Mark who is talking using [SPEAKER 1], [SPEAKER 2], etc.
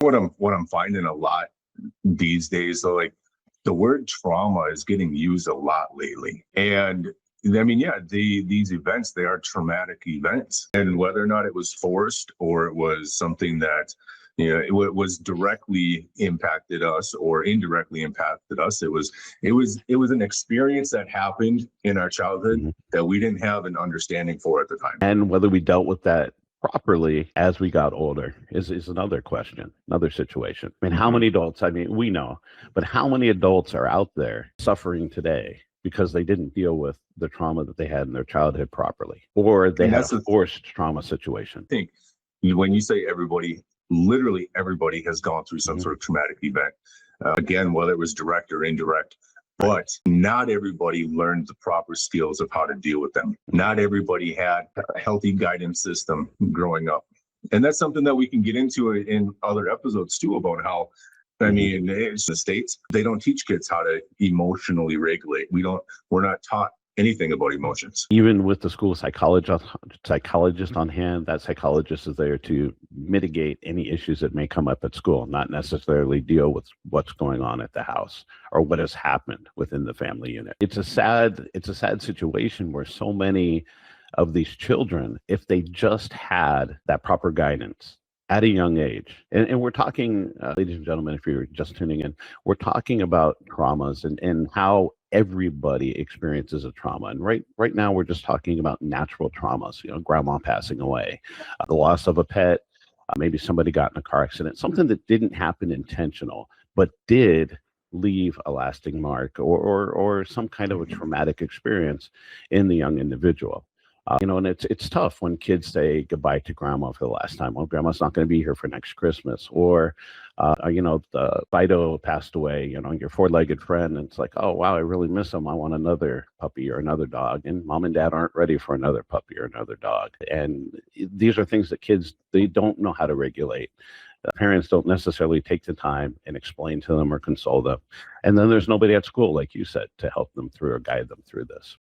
[SPEAKER 1] What I'm finding a lot these days, so like the word trauma is getting used a lot lately. And I mean, yeah, these events, they are traumatic events. And whether or not it was forced or it was something that, it was directly impacted us or indirectly impacted us. It was an experience that happened in our childhood
[SPEAKER 2] Mhm.
[SPEAKER 1] that we didn't have an understanding for at the time.
[SPEAKER 2] And whether we dealt with that properly as we got older is another question, another situation. I mean, how many adults, I mean, we know, but how many adults are out there suffering today because they didn't deal with the trauma that they had in their childhood properly, or they
[SPEAKER 1] And
[SPEAKER 2] had
[SPEAKER 1] that's
[SPEAKER 2] a
[SPEAKER 1] the
[SPEAKER 2] forced trauma situation?
[SPEAKER 1] thing. When you say everybody, literally everybody has gone through some
[SPEAKER 2] Mhm.
[SPEAKER 1] sort of traumatic event. Again, whether it was direct or indirect,
[SPEAKER 2] Right.
[SPEAKER 1] but not everybody learned the proper skills of how to deal with them. Not everybody had a healthy guidance system growing up. And that's something that we can get into in other episodes too, about how, I
[SPEAKER 2] Mhm.
[SPEAKER 1] mean, it's the States, they don't teach kids how to emotionally regulate. We're not taught anything about emotions.
[SPEAKER 2] Even with the school psychologist on hand, that psychologist is there to mitigate any issues that may come up at school, not necessarily deal with what's going on at the house or what has happened within the family unit. It's a sad situation where so many of these children, if they just had that proper guidance at a young age, and we're talking, ladies and gentlemen, if you're just tuning in, we're talking about traumas and how everybody experiences a trauma. And right now, we're just talking about natural traumas, grandma passing away, the loss of a pet, maybe somebody got in a car accident, something that didn't happen intentional, but did leave a lasting mark or some kind of a traumatic experience in the young individual. And it's tough when kids say goodbye to grandma for the last time. Well, grandma's not going to be here for next Christmas, or the Fido passed away. Your four-legged friend, and it's like, oh wow, I really miss him. I want another puppy or another dog, and mom and dad aren't ready for another puppy or another dog. And these are things that kids, they don't know how to regulate. Parents don't necessarily take the time and explain to them or console them. And then there's nobody at school, like you said, to help them through or guide them through this.